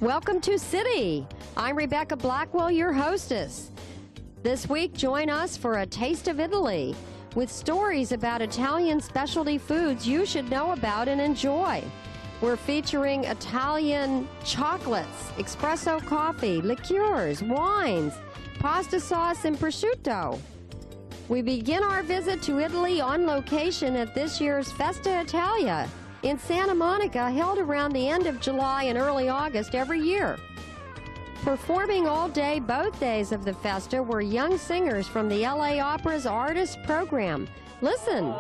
Welcome to City. I'm Rebecca Blackwell, your hostess. This week, join us for a taste of Italy with stories about Italian specialty foods you should know about and enjoy. We're featuring Italian chocolates, espresso coffee, liqueurs, wines, pasta sauce, and prosciutto. We begin our visit to Italy on location at this year's Fiesta Italia in Santa Monica, held around the end of July and early August every year. Performing all day, both days of the Festa, were young singers from the LA Opera's Artist Program. Listen.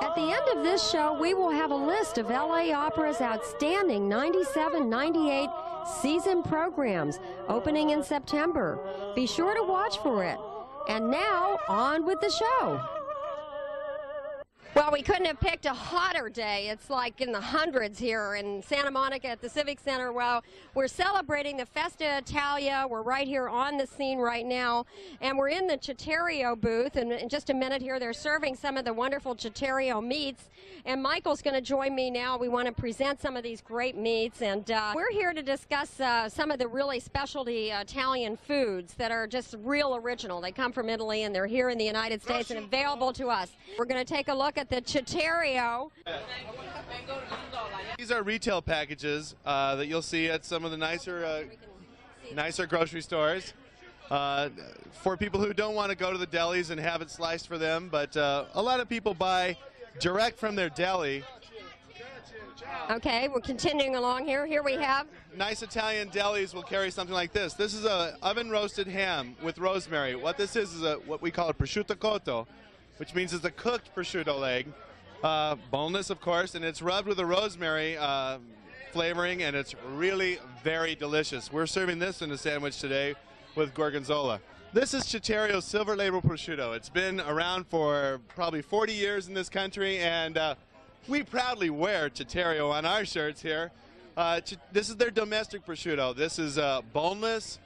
At the end of this show, we will have a list of LA Opera's outstanding 97-98 season programs opening in September. Be sure to watch for it. And now, on with the show. Well, we couldn't have picked a hotter day. It's like in the hundreds here in Santa Monica at the Civic Center. Well, we're celebrating the Fiesta Italia. We're right here on the scene right now, and we're in the Citterio booth. And in just a minute here, they're serving some of the wonderful Citterio meats. And Michael's going to join me now. We want to present some of these great meats, and we're here to discuss some of the really specialty Italian foods that are just real original. They come from Italy, and they're here in the United States and available to us. We're going to take a look at the Citterio. These are retail packages that you'll see at some of the nicer grocery stores for people who don't want to go to the delis and have it sliced for them, but a lot of people buy direct from their deli. Okay, we're continuing along here. Here we have Nice Italian delis will carry something like this. This is a oven roasted ham with rosemary. What this is what we call a prosciutto cotto, which means it's a cooked prosciutto leg, boneless of course, and it's rubbed with a rosemary flavoring, and it's really very delicious. We're serving this in a sandwich today with gorgonzola. This is Citterio Silver Label Prosciutto. It's been around for probably 40 years in this country, and we proudly wear Citterio on our shirts here. This is their domestic prosciutto. This is boneless,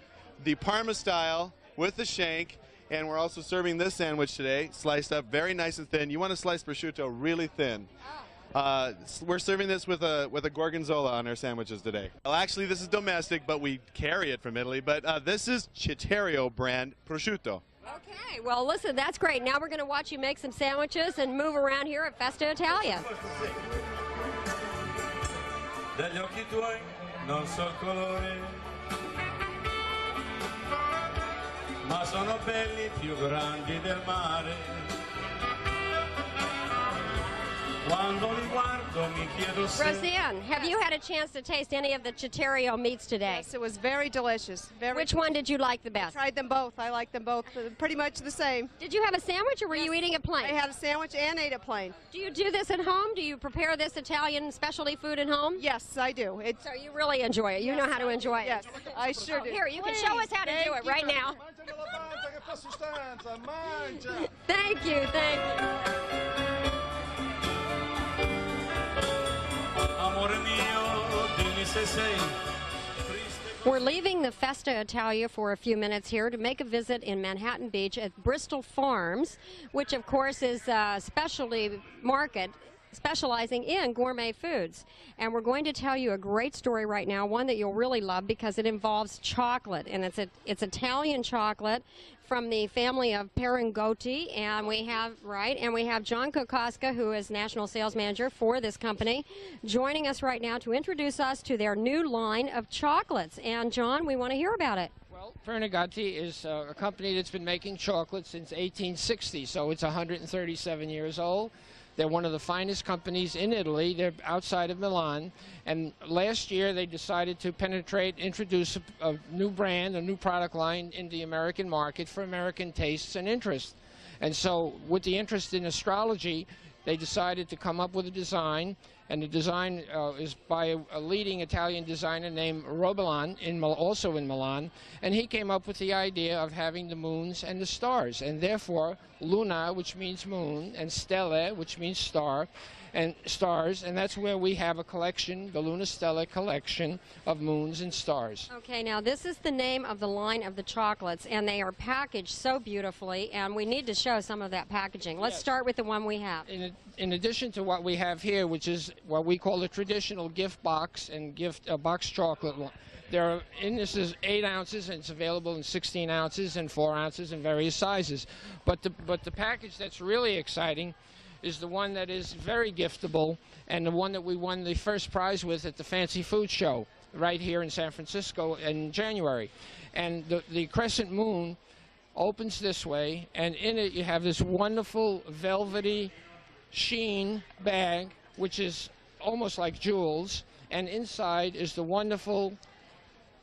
the Parma style with the shank. And we're also serving this sandwich today, sliced up very nice and thin. You want to slice prosciutto really thin. We're serving this with a gorgonzola on our sandwiches today. Well, actually, this is domestic, but we carry it from Italy. But this is Citterio brand prosciutto. Okay, well, listen, that's great. Now we're going to watch you make some sandwiches and move around here at Fiesta Italia. Dagli occhi tuoi non so il colore, ma sono belli più grandi del mare. Quando li guardo mi chiedo se... Roseanne, have you had a chance to taste any of the Citterio meats today? Yes, it was very delicious. Which one did you like the best? I tried them both. I like them both. Pretty much the same. Did you have a sandwich, or were you eating it plain? I had a sandwich and ate it plain. Do you do this at home? Do you prepare this Italian specialty food at home? Yes, I do. So you really enjoy it. You know how to enjoy it. Yes, I sure do. Here, you can show us how to do it right now. Thank you, thank you. We're leaving the Fiesta Italia for a few minutes here to make a visit in Manhattan Beach at Bristol Farms, which of course is a specialty market specializing in gourmet foods. And we're going to tell you a great story right now, one that you'll really love because it involves chocolate, and it's Italian chocolate from the family of Perengoti, and we have John Kokoska, who is National Sales Manager for this company, joining us right now to introduce us to their new line of chocolates. And John, we want to hear about it. Well, Perengoti is a company that's been making chocolate since 1860, so it's 137 years old. They're one of the finest companies in Italy. They're outside of Milan. And last year they decided to introduce a new brand, a new product line in the American market for American tastes and interests. And so with the interest in astrology, they decided to come up with a design, and the design is by a leading Italian designer named Robelon, also in Milan, and he came up with the idea of having the moons and the stars, and therefore Luna, which means moon, and Stelle, which means star, and stars, and that's where we have a collection, the Luna Stella collection of moons and stars. Okay, now this is the name of the line of the chocolates, and they are packaged so beautifully, and we need to show some of that packaging. Let's start with the one we have. In addition to what we have here, which is what we call the traditional gift box and gift box chocolate, this is 8 ounces, and it's available in 16 ounces and 4 ounces in various sizes. But the package that's really exciting is the one that is very giftable, and the one that we won the first prize with at the Fancy Food Show right here in San Francisco in January. And the crescent moon opens this way, and in it you have this wonderful velvety sheen bag, which is almost like jewels, and inside is the wonderful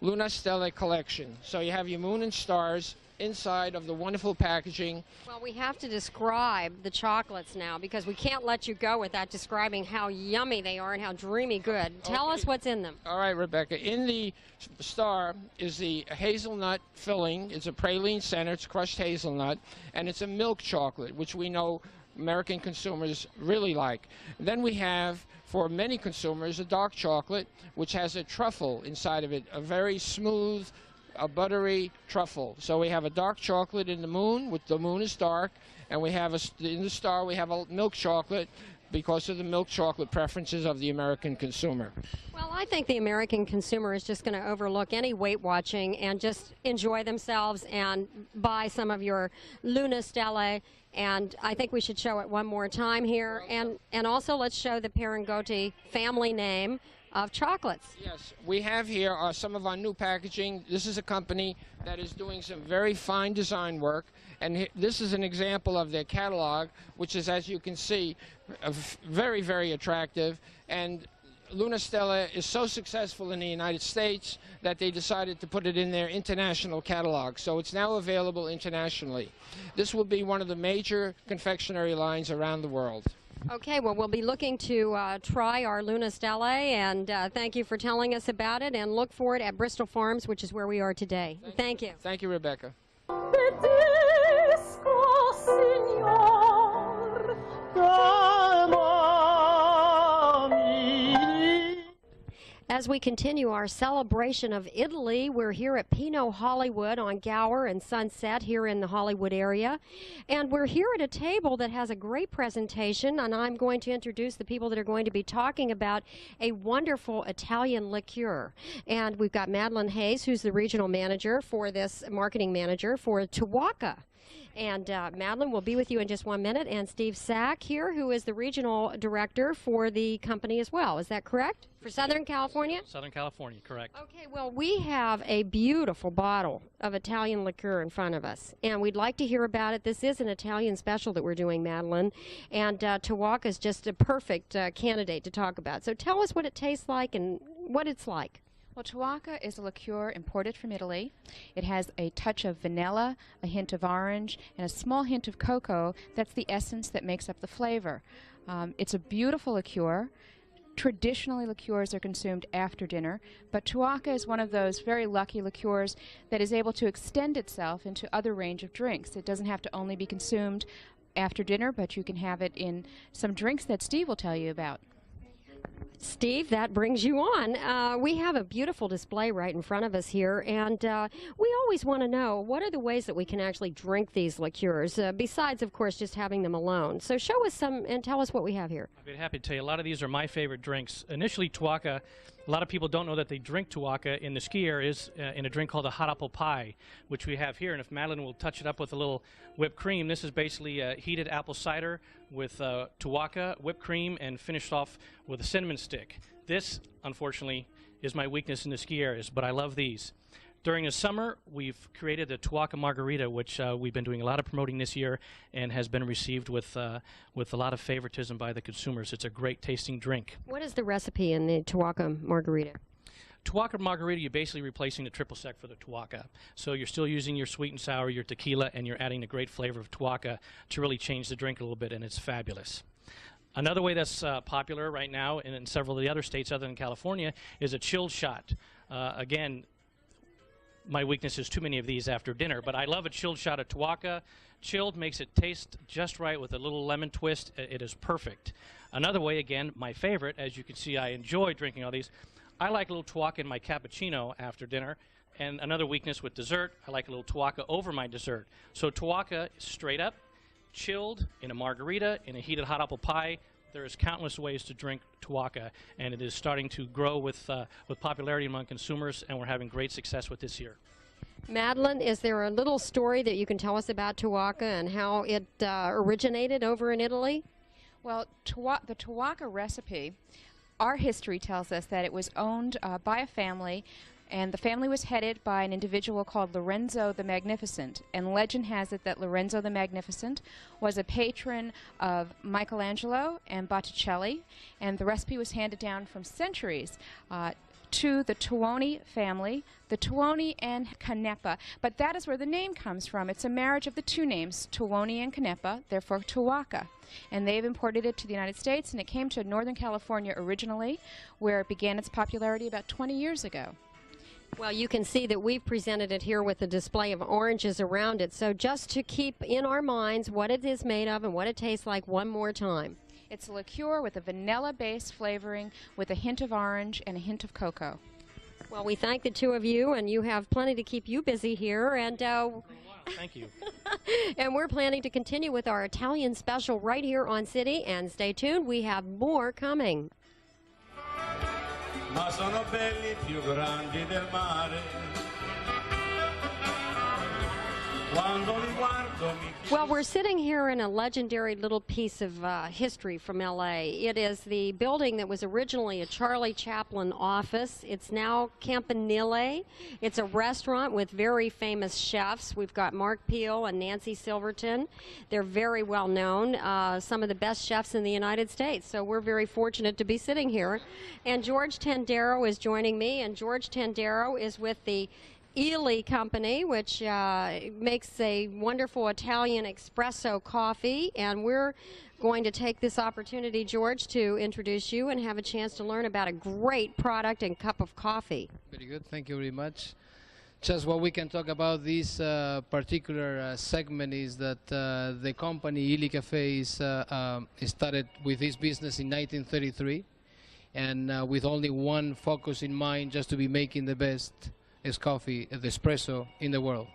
Luna Stella collection. So you have your moon and stars inside of the wonderful packaging. Well, we have to describe the chocolates now, because we can't let you go without describing how yummy they are and how dreamy good. Tell us what's in them. All right, Rebecca. In the star is the hazelnut filling. It's a praline center. It's crushed hazelnut, and it's a milk chocolate, which we know American consumers really like. Then we have, for many consumers, a dark chocolate, which has a truffle inside of it, a very smooth, a buttery truffle. So we have a dark chocolate in the moon, with the moon is dark, and we have in the star we have a milk chocolate, because of the milk chocolate preferences of the American consumer. Well, I think the American consumer is just going to overlook any weight watching and just enjoy themselves and buy some of your Luna Stella. And I think we should show it one more time here. And also let's show the Perengotti family name of chocolates. Yes, we have here some of our new packaging. This is a company that is doing some very fine design work, and this is an example of their catalog, which is, as you can see, very, very attractive. And Luna Stella is so successful in the United States that they decided to put it in their international catalog. So it's now available internationally. This will be one of the major confectionery lines around the world. Okay, well, we'll be looking to try our Luna Stella, and thank you for telling us about it, and look for it at Bristol Farms, which is where we are today. Thank you. Thank you, Rebecca. As we continue our celebration of Italy, we're here at Pinot Hollywood on Gower and Sunset here in the Hollywood area. And we're here at a table that has a great presentation, and I'm going to introduce the people that are going to be talking about a wonderful Italian liqueur. And we've got Madeline Hayes, who's the regional manager for this, marketing manager for Tuaca. And Madeline will be with you in just 1 minute, and Steve Sack here, who is the regional director for the company as well. Is that correct? For Southern California? Southern California, correct. Okay, well, we have a beautiful bottle of Italian liqueur in front of us, and we'd like to hear about it. This is an Italian special that we're doing, Madeline, and Tuaca is just a perfect candidate to talk about. So tell us what it tastes like and what it's like. Well, Tuaca is a liqueur imported from Italy. It has a touch of vanilla, a hint of orange, and a small hint of cocoa. That's the essence that makes up the flavor. It's a beautiful liqueur. Traditionally, liqueurs are consumed after dinner, but Tuaca is one of those very lucky liqueurs that is able to extend itself into other range of drinks. It doesn't have to only be consumed after dinner, but you can have it in some drinks that Steve will tell you about. Steve, that brings you on. We have a beautiful display right in front of us here, and we always want to know what are the ways that we can actually drink these liqueurs, besides, of course, just having them alone. So show us some and tell us what we have here. I'd be happy to tell you. A lot of these are my favorite drinks. Initially, Tuaca, a lot of people don't know that they drink Tuaca in the ski areas in a drink called a hot apple pie, which we have here. And if Madeline will touch it up with a little whipped cream, this is basically heated apple cider with Tuaca, whipped cream, and finished off with a cinnamon stick. This, unfortunately, is my weakness in the ski areas, but I love these. During the summer, we've created a Tuaca margarita, which we've been doing a lot of promoting this year and has been received with a lot of favoritism by the consumers. It's a great tasting drink. What is the recipe in the Tuaca margarita? Tuaca margarita, you're basically replacing the triple sec for the Tuaca. So you're still using your sweet and sour, your tequila, and you're adding the great flavor of Tuaca to really change the drink a little bit, and it's fabulous. Another way that's popular right now in several of the other states other than California is a chilled shot. Again, my weakness is too many of these after dinner. But I love a chilled shot of Tuaca. Chilled makes it taste just right with a little lemon twist. It is perfect. Another way, again, my favorite, as you can see, I enjoy drinking all these. I like a little Tuaca in my cappuccino after dinner. And another weakness with dessert, I like a little Tuaca over my dessert. So Tuaca is straight up, chilled, in a margarita, in a heated hot apple pie. There is countless ways to drink Tuaca, and it is starting to grow with popularity among consumers, and we're having great success with this here. Madeline, is there a little story that you can tell us about Tuaca and how it originated over in Italy? Well, the Tuaca recipe, our history tells us that it was owned by a family, and the family was headed by an individual called Lorenzo the Magnificent. And legend has it that Lorenzo the Magnificent was a patron of Michelangelo and Botticelli, and the recipe was handed down from centuries to the Tuoni family, the Tuoni and Canepa. But that is where the name comes from. It's a marriage of the two names, Tuoni and Canepa, therefore Tuaca. And they've imported it to the United States, and it came to Northern California originally, where it began its popularity about 20 years ago. Well, you can see that we've presented it here with a display of oranges around it. So just to keep in our minds what it is made of and what it tastes like one more time. It's a liqueur with a vanilla-based flavoring with a hint of orange and a hint of cocoa. Well, we thank the two of you, and you have plenty to keep you busy here. And Thank you. and we're planning to continue with our Italian special right here on City. And stay tuned, we have more coming. Ma sono belli più grandi del mare. Quando li guardo mi Well, we're sitting here in a legendary little piece of history from L.A. It is the building that was originally a Charlie Chaplin office. It's now Campanile. It's a restaurant with very famous chefs. We've got Mark Peel and Nancy Silverton. They're very well known, some of the best chefs in the United States. So we're very fortunate to be sitting here. And George Tendero is joining me, and George Tendero is with the Ely Company, which makes a wonderful Italian espresso coffee, and we're going to take this opportunity, George, to introduce you and have a chance to learn about a great product and cup of coffee. Very good, thank you very much. Just what we can talk about this particular segment is that the company Ely Cafe started with this business in 1933, and with only one focus in mind, just to be making the best coffee, the espresso in the world.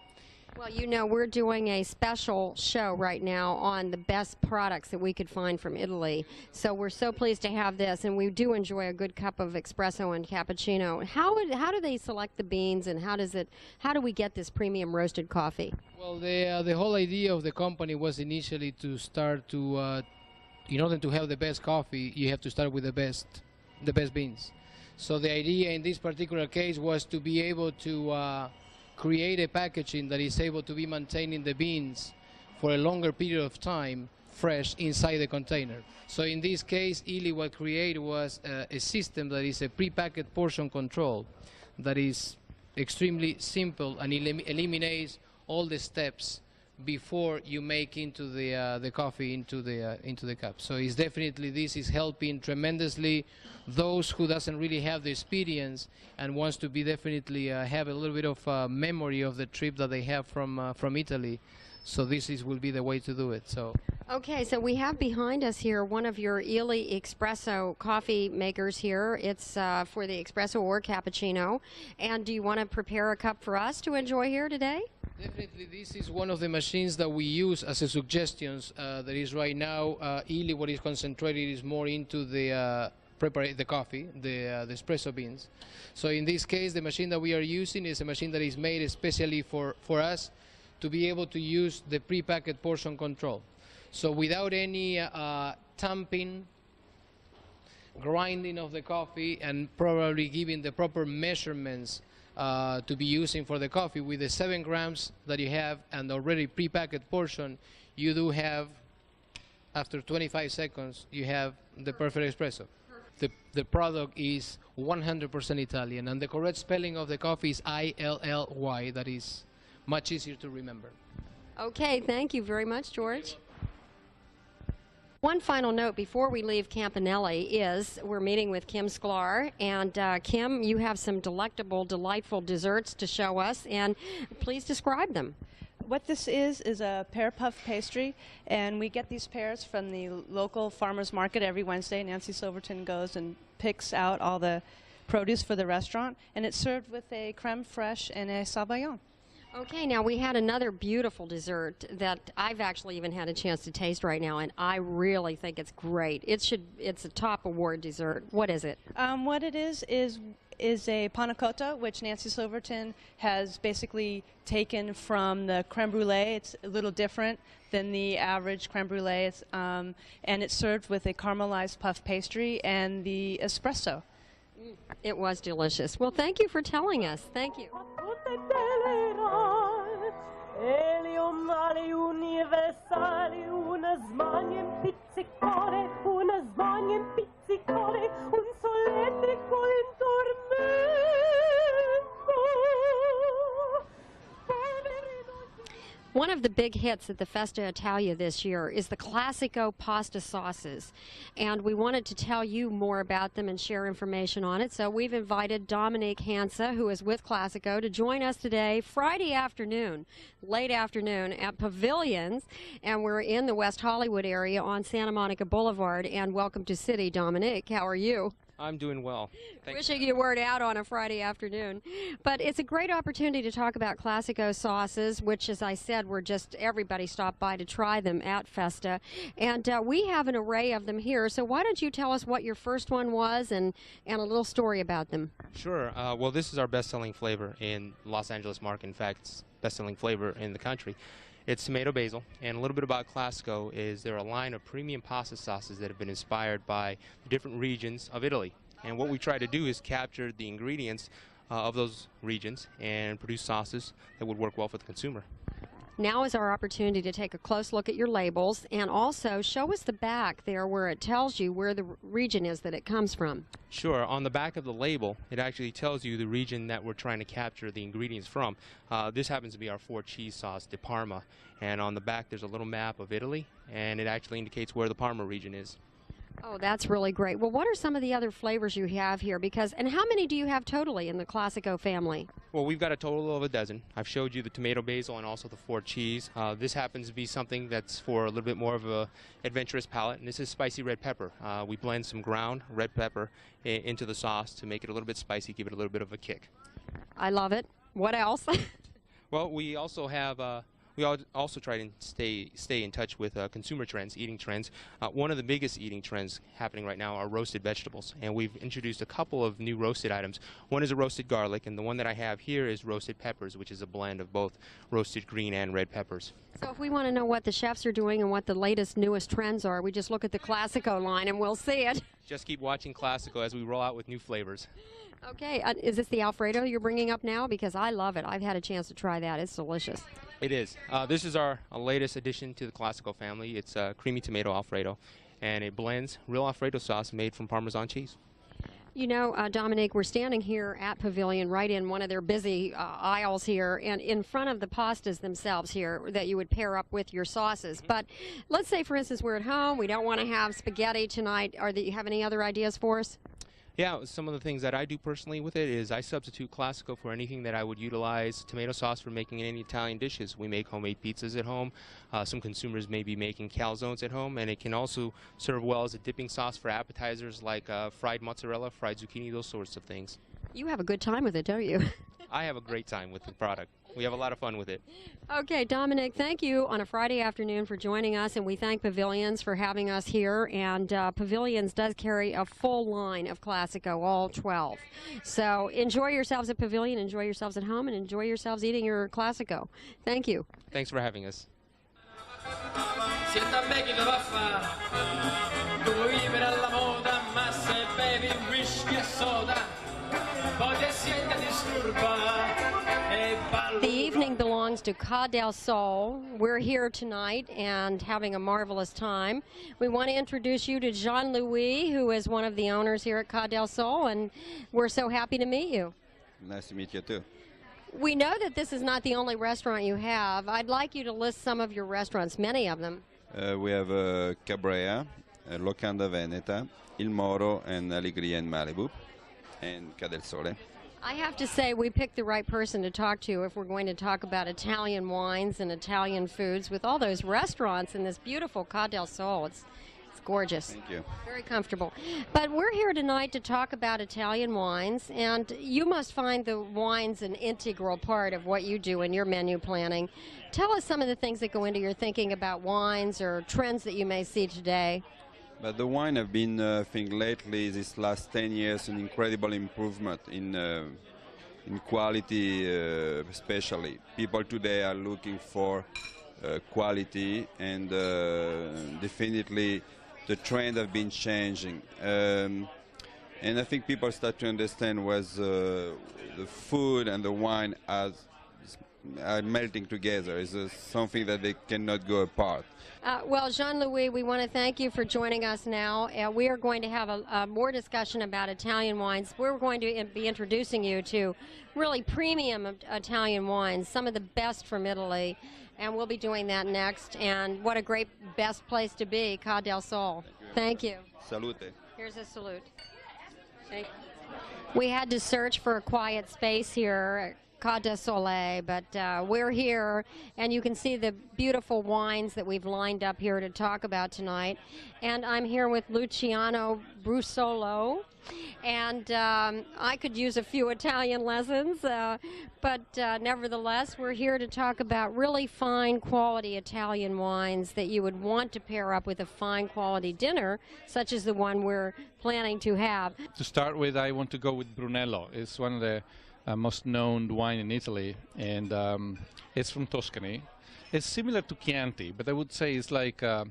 Well, you know, we're doing a special show right now on the best products that we could find from Italy. So we're so pleased to have this, and we do enjoy a good cup of espresso and cappuccino. How do they select the beans, and how do we get this premium roasted coffee? Well, the whole idea of the company was initially to start to, in order to have the best coffee, you have to start with the best beans. So the idea in this particular case was to be able to create a packaging that is able to be maintaining the beans for a longer period of time fresh inside the container. So in this case, Ely what created was a system that is a pre-packed portion control that is extremely simple and eliminates all the steps before you make into the coffee into the cup. So it's definitely, this is helping tremendously those who doesn't really have the experience and wants to be definitely have a little bit of memory of the trip that they have from Italy. So this will be the way to do it. So okay, so we have behind us here one of your Ely espresso coffee makers here. It's for the espresso or cappuccino. And do you want to prepare a cup for us to enjoy here today? Definitely, this is one of the machines that we use as a suggestions. That is right now, Ely, what is concentrated is more into the the coffee, the espresso beans. So in this case, the machine that we are using is a machine that is made especially for us to be able to use the pre-packed portion control. So without any tamping, grinding of the coffee, and probably giving the proper measurements to be using for the coffee, with the 7 grams that you have and already pre-packed portion, you do have, after 25 seconds, you have the perfect espresso. The product is 100% Italian, and the correct spelling of the coffee is ILLY. That is much easier to remember. Okay, thank you very much, George. One final note before we leave Campanelli is we're meeting with Kim Sklar. And Kim, you have some delectable, delightful desserts to show us, and please describe them. What this is a pear puff pastry, and we get these pears from the local farmers market every Wednesday. Nancy Silverton goes and picks out all the produce for the restaurant, and it's served with a creme fraiche and a sabayon. Okay, now we had another beautiful dessert that I've actually even had a chance to taste right now, and I really think it's great. It's a top award dessert. What is it? What it is a panna cotta, which Nancy Silverton has basically taken from the creme brulee. It's a little different than the average creme brulee, and it's served with a caramelized puff pastry and the espresso. It was delicious. Well, thank you for telling us. Thank you. One of the big hits at the Fiesta Italia this year is the Classico pasta sauces, and we wanted to tell you more about them and share information on it, so we've invited Dominique Hansa, who is with Classico, to join us today, Friday afternoon, late afternoon, at Pavilions, and we're in the West Hollywood area on Santa Monica Boulevard, and welcome to City, Dominique. How are you? I'm doing well. Thanks. Wishing you weren't out on a Friday afternoon. But it's a great opportunity to talk about Classico sauces, which, as I said, everybody stopped by to try them at Festa. And we have an array of them here. So why don't you tell us what your first one was and a little story about them? Sure. Well, this is our best-selling flavor in Los Angeles market. In fact, it's best-selling flavor in the country. It's tomato basil, and a little bit about Classico is they're a line of premium pasta sauces that have been inspired by the different regions of Italy. And what we try to do is capture the ingredients of those regions and produce sauces that would work well for the consumer. Now is our opportunity to take a close look at your labels and also show us the back there where it tells you where the region is that it comes from. Sure. On the back of the label, it actually tells you the region that we're trying to capture the ingredients from. This happens to be our 4 cheese sauce, de Parma. And on the back, there's a little map of Italy, and it actually indicates where the Parma region is. Oh, that's really great. Well, what are some of the other flavors you have here? And how many do you have totally in the Classico family? Well, we've got a total of a dozen. I've showed you the tomato basil and also the 4 cheese. This happens to be something that's for a little bit more of a adventurous palate, and this is spicy red pepper. We blend some ground red pepper into the sauce to make it a little bit spicy, give it a little bit of a kick. I love it. What else? Well, we also have we also try to stay in touch with consumer trends, eating trends. One of the biggest eating trends happening right now are roasted vegetables, and we've introduced a couple of new roasted items. One is a roasted garlic, and the one that I have here is roasted peppers, which is a blend of both roasted green and red peppers. So if we want to know what the chefs are doing and what the latest, newest trends are, we just look at the Classico line and we'll see it. Just keep watching Classico as we roll out with new flavors. Okay, is this the Alfredo you're bringing up now? Because I love it. I've had a chance to try that. It's delicious. It is. This is our latest addition to the Classico family. It's creamy tomato Alfredo, and it blends real Alfredo sauce made from Parmesan cheese. You know, Dominique, we're standing here at Pavilion right in one of their busy aisles here, and in front of the pastas themselves here that you would pair up with your sauces. But let's say, for instance, we're at home. We don't want to have spaghetti tonight. Do you have any other ideas for us? Yeah, some of the things that I do personally with it is I substitute Classico for anything that I would utilize tomato sauce for making any Italian dishes. We make homemade pizzas at home. Some consumers may be making calzones at home, and it can also serve well as a dipping sauce for appetizers like fried mozzarella, fried zucchini, those sorts of things. You have a good time with it, don't you? I have a great time with the product. We have a lot of fun with it. Okay, Dominic, thank you on a Friday afternoon for joining us, and we thank Pavilions for having us here. And Pavilions does carry a full line of Classico, all 12. So enjoy yourselves at Pavilion, enjoy yourselves at home, and enjoy yourselves eating your Classico. Thank you. Thanks for having us. The evening belongs to Ca del Sol. We're here tonight and having a marvelous time. We want to introduce you to Jean-Louis, who is one of the owners here at Ca del Sol, and we're so happy to meet you. Nice to meet you too. We know that this is not the only restaurant you have. I'd like you to list some of your restaurants, many of them. We have Cabrea, Locanda Veneta, Il Moro, and Allegria in Malibu, and Ca del Sole. I have to say we picked the right person to talk to if we're going to talk about Italian wines and Italian foods with all those restaurants in this beautiful Ca del Sole. It's gorgeous. Thank you. Very comfortable. But we're here tonight to talk about Italian wines, and you must find the wines an integral part of what you do in your menu planning. Tell us some of the things that go into your thinking about wines or trends that you may see today. But the wine have been, I think, lately, this last 10 years, an incredible improvement in quality, especially. People today are looking for quality, and definitely the trend have been changing. And I think people start to understand was the food and the wine are melting together. It's something that they cannot go apart. Well, Jean-Louis, we want to thank you for joining us now. We are going to have a more discussion about Italian wines. We're going to be introducing you to really premium Italian wines, some of the best from Italy, and we'll be doing that next. And what a great best place to be, Ca del Sole. Thank you. Salute. Here's a salute. Thank you. We had to search for a quiet space here, Ca del Sole, but we're here, and you can see the beautiful wines that we've lined up here to talk about tonight. And I'm here with Luciano Brusolo, and I could use a few Italian lessons, but nevertheless, we're here to talk about really fine quality Italian wines that you would want to pair up with a fine quality dinner, such as the one we're planning to have. To start with, I want to go with Brunello. It's one of the most known wine in Italy, and it's from Tuscany. It's similar to Chianti, but I would say it's like a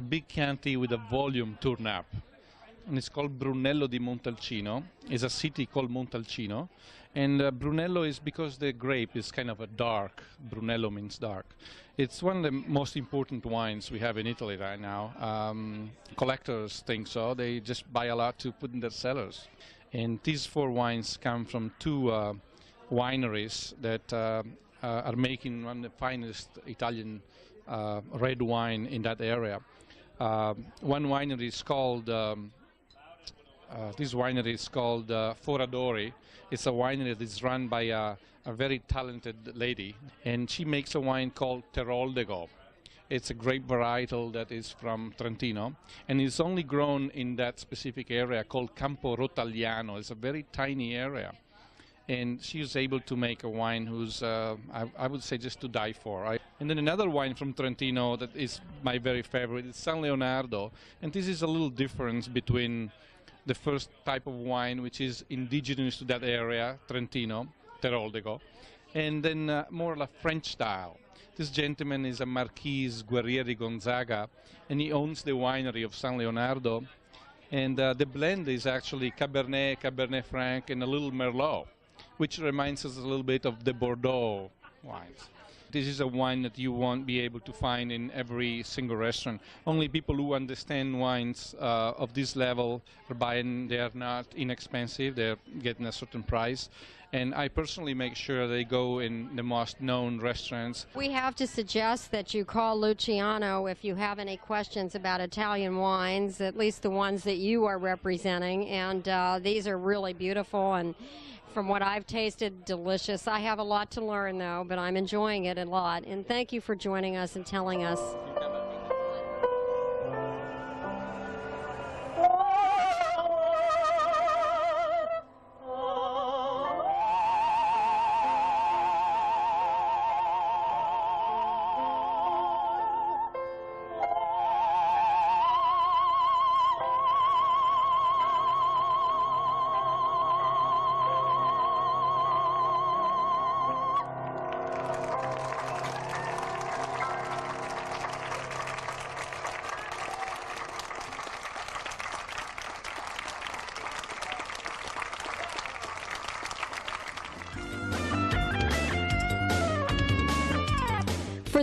big Chianti with a volume turn up. And it's called Brunello di Montalcino. It's a city called Montalcino. And Brunello is because the grape is kind of a dark. Brunello means dark. It's one of the most important wines we have in Italy right now. Collectors think so. They just buy a lot to put in their cellars. And these 4 wines come from 2 wineries that are making one of the finest Italian red wine in that area. One winery is called, Foradori. It's a winery that is run by a very talented lady, and she makes a wine called Teroldego. It's a grape varietal that is from Trentino, and it's only grown in that specific area called Campo Rotagliano. It's a very tiny area, and she is able to make a wine who's, I would say, just to die for. Right? And then another wine from Trentino that is my very favorite is San Leonardo, and this is a little difference between the first type of wine, which is indigenous to that area, Trentino, Teroldego, and then more like French style. This gentleman is a Marquise Guerrieri Gonzaga, and he owns the winery of San Leonardo. And the blend is actually Cabernet, Cabernet Franc, and a little Merlot, which reminds us a little bit of the Bordeaux wines. This is a wine that you won't be able to find in every single restaurant. Only people who understand wines of this level are buying. They are not inexpensive. They're getting a certain price. And I personally make sure they go in the most known restaurants. We have to suggest that you call Luciano if you have any questions about Italian wines, at least the ones that you are representing. And these are really beautiful, and from what I've tasted, delicious. I have a lot to learn, though, but I'm enjoying it a lot. And thank you for joining us and telling us.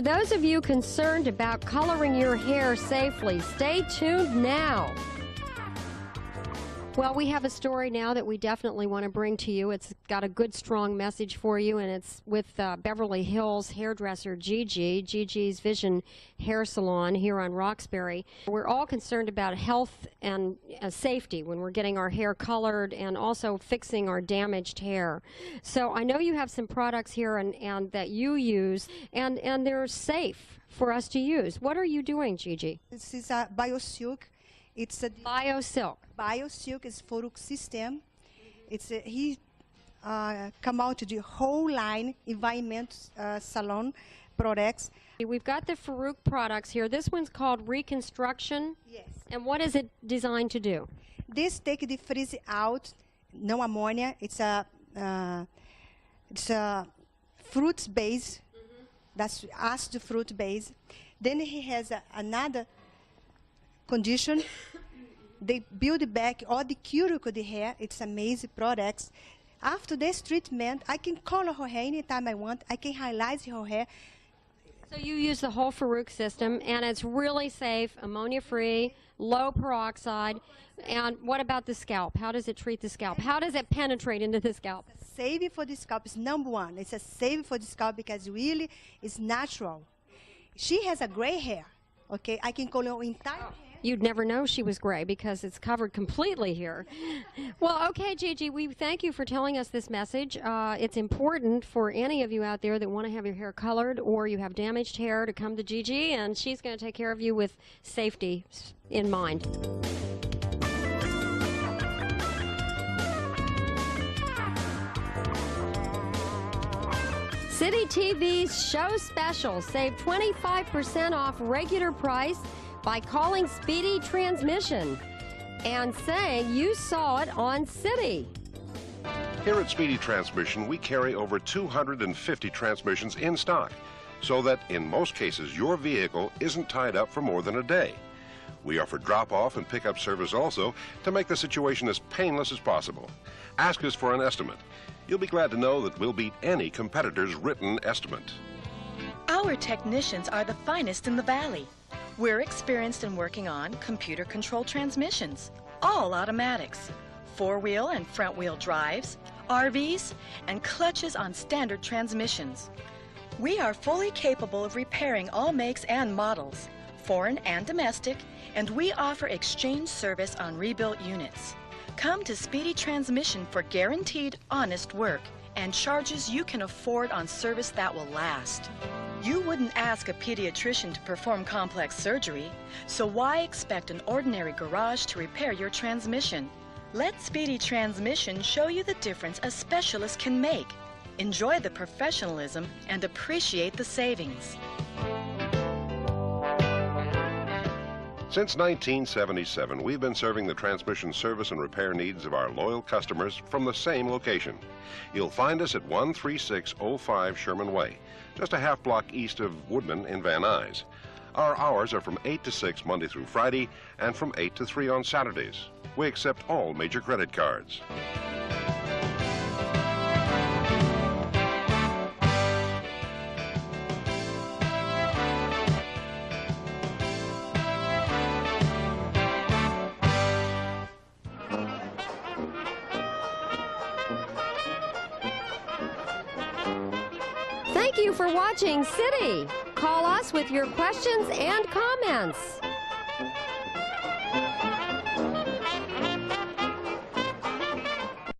For those of you concerned about coloring your hair safely, stay tuned now. Well, we have a story now that we definitely want to bring to you. It's got a good, strong message for you, and it's with Beverly Hills hairdresser Gigi, Gigi's Vision Hair Salon here on Roxbury. We're all concerned about health and safety when we're getting our hair colored and also fixing our damaged hair. So I know you have some products here and that you use, and they're safe for us to use. What are you doing, Gigi? This is a BioSilk. It's a BioSilk. BioSilk is Farouk system. It's he come out to the whole line environment salon products. We've got the Farouk products here. This one's called Reconstruction. Yes. And what is it designed to do? This take the frizz out, no ammonia. It's a fruits base. That's acid fruit base. Then he has another condition. They build back all the cuticle of the hair. It's amazing products. After this treatment, I can color her hair anytime I want. I can highlight her hair. So you use the whole Farouk system, and it's really safe, ammonia-free, low peroxide. And what about the scalp? How does it treat the scalp? How does it penetrate into the scalp? Saving for the scalp is number one. It's a saving for the scalp because really it's natural. She has a gray hair. Okay, I can color her entire hair. You'd never know she was gray because it's covered completely here. Well, okay, Gigi, we thank you for telling us this message. It's important for any of you out there that want to have your hair colored or you have damaged hair to come to Gigi, and she's going to take care of you with safety in mind. City TV's Show Special. Save 25% off regular price by calling Speedy Transmission and saying you saw it on City. Here at Speedy Transmission, we carry over 250 transmissions in stock, so that in most cases your vehicle isn't tied up for more than a day. We offer drop-off and pick-up service also to make the situation as painless as possible. Ask us for an estimate. You'll be glad to know that we'll beat any competitor's written estimate. Our technicians are the finest in the Valley. We're experienced in working on computer-controlled transmissions, all automatics, four-wheel and front-wheel drives, RVs, and clutches on standard transmissions. We are fully capable of repairing all makes and models, foreign and domestic, and we offer exchange service on rebuilt units. Come to Speedy Transmission for guaranteed, honest work and charges you can afford on service that will last. You wouldn't ask a pediatrician to perform complex surgery, so why expect an ordinary garage to repair your transmission? Let Speedy Transmission show you the difference a specialist can make. Enjoy the professionalism and appreciate the savings. Since 1977, we've been serving the transmission service and repair needs of our loyal customers from the same location. You'll find us at 13605 Sherman Way, just a half block east of Woodman in Van Nuys. Our hours are from 8 to 6 Monday through Friday and from 8 to 3 on Saturdays. We accept all major credit cards. Thank you for watching City. Call us with your questions and comments.